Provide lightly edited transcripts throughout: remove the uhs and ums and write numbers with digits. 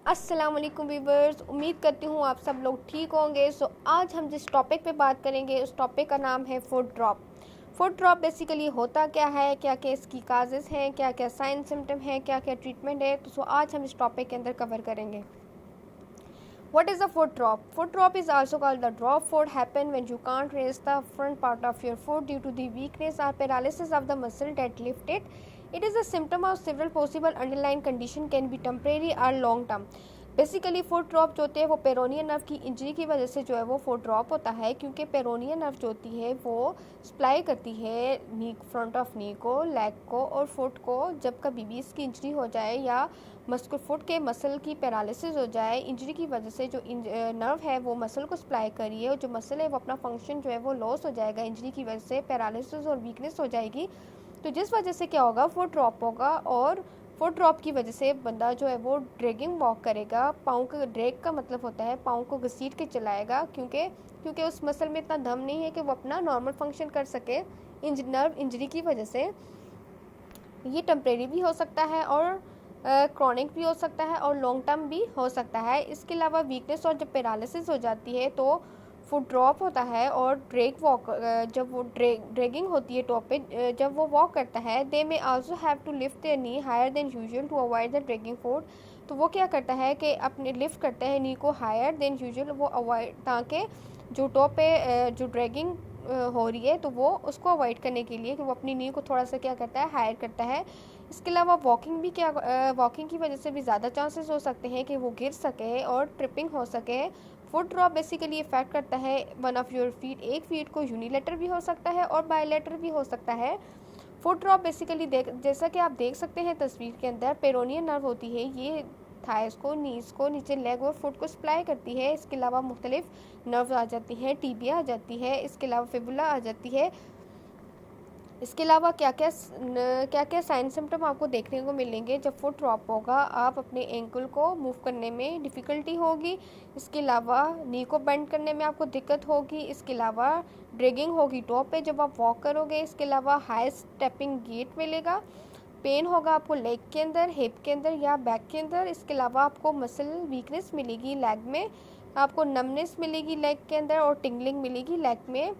अस्सलाम वालेकुम वीवर्स, उम्मीद करती हूँ आप सब लोग ठीक होंगे। आज हम जिस टॉपिक पे बात करेंगे उस टॉपिक का नाम है foot drop. Foot drop basically होता क्या है, क्या क्या इसकी काजेज़ हैं, क्या क्या साइन सिम्टम है, क्या क्या ट्रीटमेंट है। तो आज हम इस टॉपिक के अंदर कवर करेंगे। What is a foot drop? Foot drop is also called the drop foot. Happen when you can't raise the front part of your foot due to the weakness or paralysis of the muscle that lift it. It is a symptom of several possible underlying condition, can be temporary or long term. Basically foot drop जो होते हैं वो पेरोनियन nerve की injury की वजह से जो है वो फुट ड्रॉप होता है, क्योंकि पेरोनियन नर्व जो होती है वो सप्लाई करती है नी, फ्रंट ऑफ नी को, लेग को और फुट को। जब कभी भी इसकी इंजरी हो जाए या फुट के मसल की पैरालिसिस हो जाए, इंजरी की वजह से जो नर्व है वो मसल को सप्लाई करी है और जो मसल है वो अपना फंक्शन जो है वो लॉस हो जाएगा, इंजरी की वजह से पैरालिसिस और वीकनेस हो जाएगी। तो जिस वजह से क्या होगा, फुट ड्रॉप होगा और फुट ड्रॉप की वजह से बंदा जो है वो ड्रैगिंग वॉक करेगा। पाँव का ड्रैग का मतलब होता है पाँव को घसीट के चलाएगा, क्योंकि उस मसल में इतना दम नहीं है कि वो अपना नॉर्मल फंक्शन कर सके नर्व इंजरी की वजह से। ये टेम्परेरी भी हो सकता है और क्रॉनिक भी हो सकता है और लॉन्ग टर्म भी हो सकता है। इसके अलावा वीकनेस और जब पैरालिसिस हो जाती है तो फुट ड्रॉप होता है और जब वो ड्रैगिंग होती है टॉप पे, जब वो वॉक करता है, they may also have to lift their knee higher than usual to avoid the dragging foot. तो वो क्या करता है कि अपने लिफ्ट करता है नी को हायर देन यूजुअल, वो अवॉइड, ताकि जो टॉप पे जो ड्रैगिंग हो रही है तो वो उसको अवॉइड करने के लिए कि वो अपनी नी को थोड़ा सा क्या करता है, हायर करता है। इसके अलावा वॉकिंग की वजह से भी ज़्यादा चांसेस हो सकते हैं कि वो गिर सके और ट्रिपिंग हो सके। फुट ड्रॉप बेसिकली इफेक्ट करता है वन ऑफ योर फीट। एक फीट को यूनिलेटर भी हो सकता है और बायलेटर भी हो सकता है। फुट ड्रॉप बेसिकली जैसा कि आप देख सकते हैं तस्वीर के अंदर, पेरोनियन नर्व होती है, ये थाइस को, नीज को, नीचे लेग और फुट को सप्लाई करती है। इसके अलावा मुख्तलिफ नर्व आ जाती हैं, टीबिया आ जाती है, इसके अलावा फिबुला आ जाती है। इसके अलावा क्या क्या साइन सिम्टम आपको देखने को मिलेंगे जब फुट ड्रॉप होगा। आप अपने एंकल को मूव करने में डिफ़िकल्टी होगी। इसके अलावा नी को बेंड करने में आपको दिक्कत होगी। इसके अलावा ड्रैगिंग होगी टॉप पे जब आप वॉक करोगे। इसके अलावा हाई स्टेपिंग गेट मिलेगा। पेन होगा आपको लेग के अंदर, हिप के अंदर या बैक के अंदर। इसके अलावा आपको मसल वीकनेस मिलेगी लेग में, आपको नमनेस मिलेगी लेग के अंदर और टिंगलिंग मिलेगी लेग में,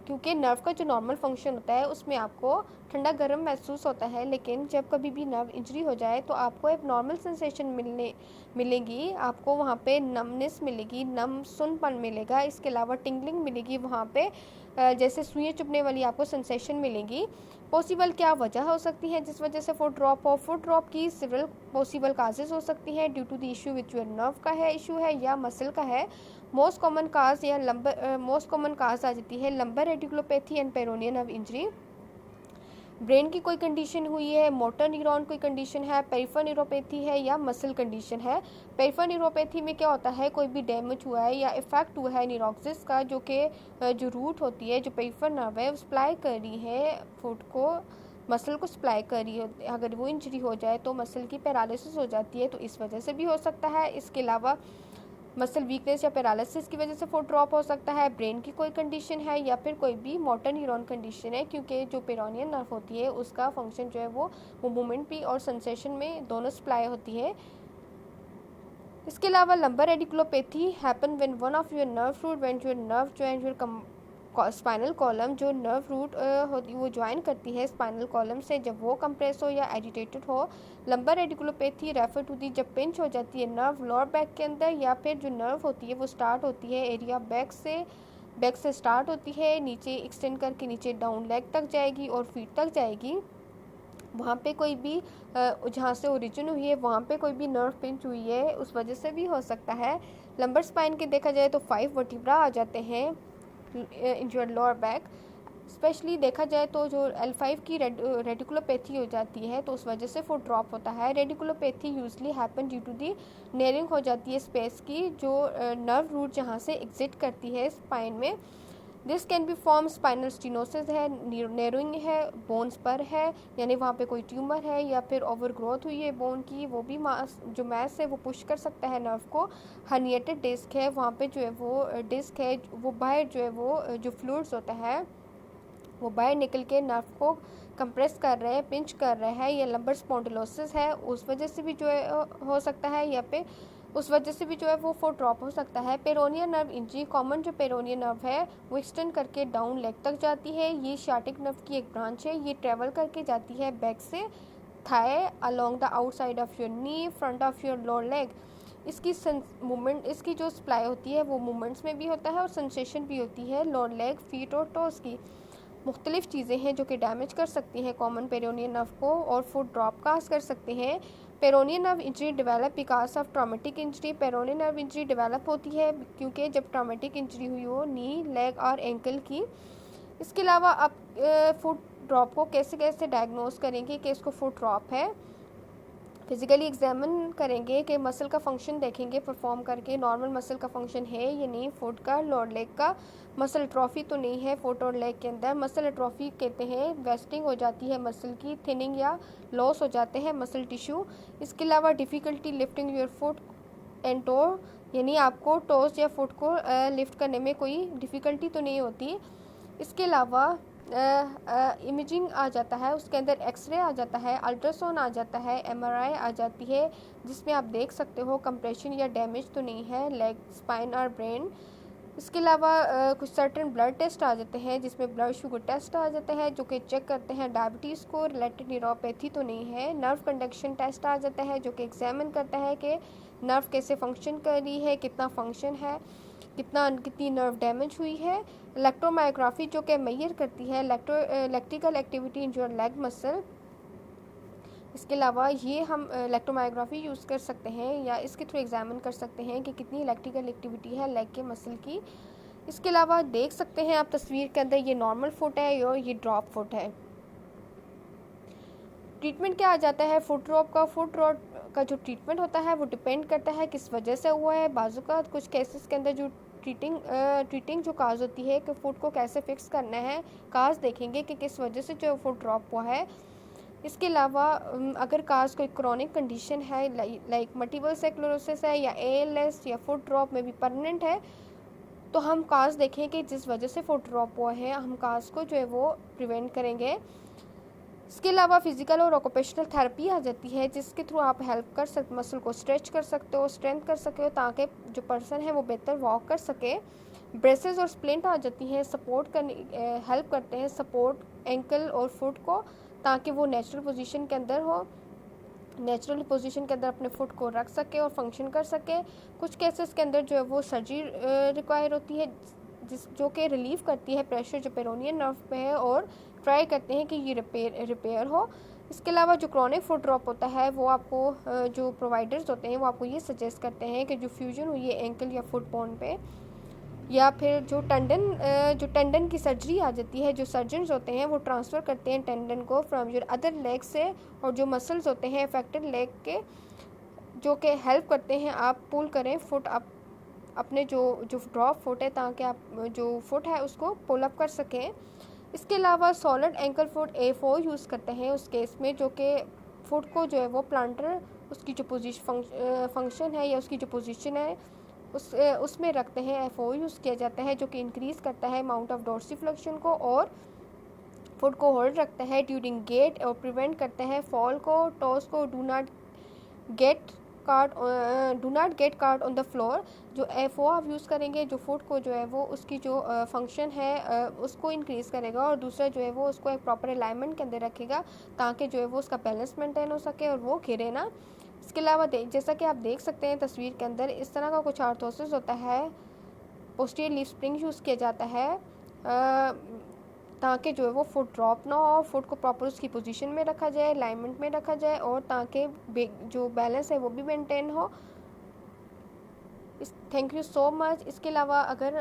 क्योंकि नर्व का जो नॉर्मल फंक्शन होता है उसमें आपको ठंडा गर्म महसूस होता है। लेकिन जब कभी भी नर्व इंजरी हो जाए तो आपको एक नॉर्मल सेंसेशन मिलेगी, आपको वहाँ पे नमनेस मिलेगी, नम सुनपन मिलेगा। इसके अलावा टिंगलिंग मिलेगी, वहाँ पे जैसे सुइयाँ चुभने वाली आपको सेंसेशन मिलेगी। पॉसिबल क्या वजह हो सकती है जिस वजह से फुट ड्रॉप हो? फुट ड्रॉप की सिविल पॉसिबल काजेज़ हो सकती हैं due to the issue which your nerve का है इशू है या मसल का है। मोस्ट कॉमन काज आ जाती है lumbar radiculopathy and peroneal nerve injury. Brain की कोई कंडीशन हुई है, मोटर न्यूरॉन कोई कंडीशन है, पेरिफेरल न्यूरोपैथी है या मसल कंडीशन है। पेरिफेरल न्यूरोपैथी में क्या होता है, कोई भी डैमेज हुआ है या इफेक्ट हुआ है न्यूरोक्सिस का, जो रूट होती है, जो पेरिफेरल नर्व है, वो सप्लाई कर रही है फुट को, मसल को सप्लाई कर रही है। अगर वो इंजरी हो जाए तो मसल की पैरालिसिस हो जाती है, तो इस वजह से भी हो सकता है। इसके अलावा मसल वीकनेस या पैरालिसिस की वजह से फुट ड्रॉप हो सकता है। ब्रेन की कोई कंडीशन है या फिर कोई भी मोटर न्यूरॉन कंडीशन है, क्योंकि जो पेरोनियन नर्व होती है उसका फंक्शन जो है वो मूवमेंट भी और सेंसेशन में दोनों सप्लाई होती है। इसके अलावा lumbar radiculopathy happen when one of your nerve root when your nerve join your spinal column, जो नर्व रूट होती वो ज्वाइन करती है स्पाइनल कॉलम से, जब वो कंप्रेस हो या एजिटेटेड हो। Lumbar radiculopathy refer to the जब पिंच हो जाती है नर्व लोअर बैक के अंदर, या फिर जो नर्व होती है वो स्टार्ट होती है एरिया बैक से स्टार्ट होती है, नीचे एक्सटेंड करके नीचे डाउन लेग तक जाएगी और फीट तक जाएगी। वहाँ पे कोई भी जहाँ से ओरिजिन हुई है वहाँ पे कोई भी नर्व पिंच हुई है, उस वजह से भी हो सकता है। लंबर स्पाइन के देखा जाए तो 5 वर्टिब्रा आ जाते हैं in your lower back. Specially देखा जाए तो जो L5 की रेडिकुलोपैथी हो जाती है तो उस वजह से फुट ड्रॉप होता है। Radiculopathy usually happen due to the narrowing हो जाती है स्पेस की, जो नर्व रूट जहाँ से एग्जिट करती है स्पाइन में। This can be form spinal stenosis है, नेरोइंग है, बोन्स पर है, यानी वहाँ पे कोई ट्यूमर है या फिर ओवर ग्रोथ हुई है बोन की, वो भी जो मैस है वो पुश कर सकता है नर्व को। हर्निएटेड डिस्क है, वहाँ पे जो है वो डिस्क है वो बाहर जो है वो जो फ्लूइड्स होता है वो बाहर निकल के नर्व को कंप्रेस कर रहे हैं, पिंच कर रहे हैं, या लंबर स्पॉन्डिलोसिस है उस वजह से भी जो है हो सकता है, या पे उस वजह से भी जो है वो फुट ड्रॉप हो सकता है। पेरोनियल नर्व इंजरी, कॉमन जो पेरोनियल नर्व है वो एक्सटेंड करके डाउन लेग तक जाती है। ये शार्टिक नर्व की एक ब्रांच है। ये ट्रेवल करके जाती है बैक से thigh along the outside of your knee, front of your lower leg. इसकी मूवमेंट, इसकी जो सप्लाई होती है वो मूवमेंट्स में भी होता है और सेंसेशन भी होती है लोअर लेग, फीट और टोस की। मुख्तलिफ चीज़ें हैं जो कि डैमेज कर सकती हैं कॉमन पेरोनियल नर्व को और फुट ड्रॉप काज कर सकते हैं। Peroneal nerve injury develop because of traumatic injury. Peroneal nerve injury develop होती है क्योंकि जब ट्रॉमेटिक इंजरी हुई हो नी, लेग और एंकल की। इसके अलावा आप फुट ड्रॉप को कैसे कैसे डायग्नोस करेंगे कि इसको फुट ड्रॉप है। फिज़िकली एग्जामिन करेंगे कि मसल का फंक्शन देखेंगे परफॉर्म करके, नॉर्मल मसल का फंक्शन है या नहीं फुट का, लोअर लेग का। मसल एट्रोफी तो नहीं है फुट और लेग के अंदर। मसल एट्रोफी कहते हैं वेस्टिंग हो जाती है मसल की, थिनिंग या लॉस हो जाते हैं मसल टिश्यू। इसके अलावा difficulty lifting your foot and toe, यानी आपको टोस या फुट को लिफ्ट करने में कोई डिफ़िकल्टी तो नहीं होती। इसके अलावा इमेजिंग आ जाता है, उसके अंदर एक्सरे आ जाता है, अल्ट्रासाउंड आ जाता है, एमआरआई आ जाती है, जिसमें आप देख सकते हो कंप्रेशन या डैमेज तो नहीं है लेग, स्पाइन और ब्रेन। इसके अलावा कुछ सर्टेन ब्लड टेस्ट आ जाते हैं जिसमें ब्लड शुगर टेस्ट आ जाता है जो कि चेक करते हैं डायबिटीज़ को, रिलेटेड न्यूरोपैथी तो नहीं है। नर्व कंडक्शन टेस्ट आ जाता है जो कि एग्जामिन करता है कि नर्व कैसे फंक्शन कर रही है, कितना फंक्शन है, कितनी नर्व डैमेज हुई है। इलेक्ट्रोमायोग्राफी जो कि मेजर करती है electrical activity in your leg muscle. इसके अलावा ये हम इलेक्ट्रोमायोग्राफी यूज़ कर सकते हैं या इसके थ्रू एग्जामिन कर सकते हैं कि कितनी इलेक्ट्रिकल एक्टिविटी है लेग के मसल की। इसके अलावा देख सकते हैं आप तस्वीर के अंदर ये नॉर्मल फुट है और ये ड्रॉप फुट है। ट्रीटमेंट क्या आ जाता है फुट ड्रॉप का। फुट ड्रॉप का जो ट्रीटमेंट होता है वो डिपेंड करता है किस वजह से हुआ है। बाजू का कुछ केसेस के अंदर जो ट्रीटिंग जो काज होती है कि फुट को कैसे फिक्स करना है, काज देखेंगे कि किस वजह से जो फुट ड्रॉप हुआ है। इसके अलावा अगर काज कोई क्रॉनिक कंडीशन है लाइक मल्टीपल स्क्लेरोसिस है या ALS या फुट ड्रॉप में भी परमानेंट है, तो हम काज देखें कि जिस वजह से फुट ड्रॉप हुआ है हम काज को जो है वो प्रिवेंट करेंगे। इसके अलावा फिजिकल और ऑक्यूपेशनल थेरेपी आ जाती है जिसके थ्रू आप हेल्प कर सकते, मसल को स्ट्रेच कर सकते हो, स्ट्रेंथ कर सके हो ताकि जो पर्सन है वो बेहतर वॉक कर सके। ब्रेसेस और स्प्लिंट आ जाती हैं, सपोर्ट करने हेल्प करते हैं सपोर्ट एंकल और फुट को ताकि वो नेचुरल पोजीशन के अंदर हो, नेचुरल पोजीशन के अंदर अपने फुट को रख सके और फंक्शन कर सके। कुछ केसेस के अंदर जो है वो सर्जरी रिक्वायर होती है जो कि रिलीव करती है प्रेशर जो पेरोनियल नर्व पे है और ट्राई करते हैं कि ये रिपेयर हो। इसके अलावा जो क्रॉनिक फुट ड्रॉप होता है वो आपको जो प्रोवाइडर्स होते हैं वो आपको ये सजेस्ट करते हैं कि जो फ्यूजन हुई है एंकल या फुट बोन पे, या फिर जो टेंडन की सर्जरी आ जाती है, जो सर्जन्स होते हैं वो ट्रांसफ़र करते हैं टेंडन को फ्रॉम योर अदर लेग से, और जो मसल्स होते हैं अफेक्टेड लेग के जो कि हेल्प करते हैं आप पुल करें फुट अप, अपने जो ड्रॉप फुट है ताकि आप जो फुट है उसको पुल अप कर सकें। इसके अलावा solid ankle foot A4 use करते हैं उस केस में जो कि फुट को जो है वो प्लांटर उसकी जो फंक्शन है या उसकी जो पोजीशन है उसमें रखते हैं। F4 यूज़ किया जाता है जो कि इंक्रीज़ करता है अमाउंट ऑफ डोर्सिफ्लेक्शन को और फुट को होल्ड रखता है ड्यूरिंग गेट और प्रिवेंट करता है फॉल को, टोस को। Do not gate card on the floor. जो F4 आप यूज़ करेंगे जो फुट को जो है वो उसकी जो फंक्शन है उसको इंक्रीज़ करेगा और दूसरा जो है वो उसको एक प्रॉपर अलाइनमेंट के अंदर रखेगा ताकि जो है वो उसका बैलेंस मेंटेन हो सके और वो गिरे ना। इसके अलावा जैसा कि आप देख सकते हैं तस्वीर के अंदर इस तरह का कुछ आर्थोसिस होता है। पोस्टीरियर लीफ स्प्रिंग यूज़ किया जाता है ताकि जो है वो फुट ड्रॉप ना हो, फुट को प्रॉपर उसकी पोजीशन में रखा जाए, अलाइनमेंट में रखा जाए और ताकि जो बैलेंस है वो भी मेंटेन हो। Thank you so much. इसके अलावा अगर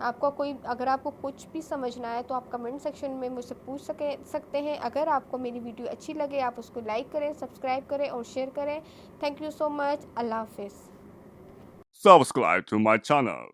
आपको कुछ भी समझना है तो आप कमेंट सेक्शन में मुझसे पूछ सकते हैं। अगर आपको मेरी वीडियो अच्छी लगे आप उसको लाइक करें, सब्सक्राइब करें और शेयर करें। Thank you so much. अल्लाह हाफिज़। Subscribe to my channel.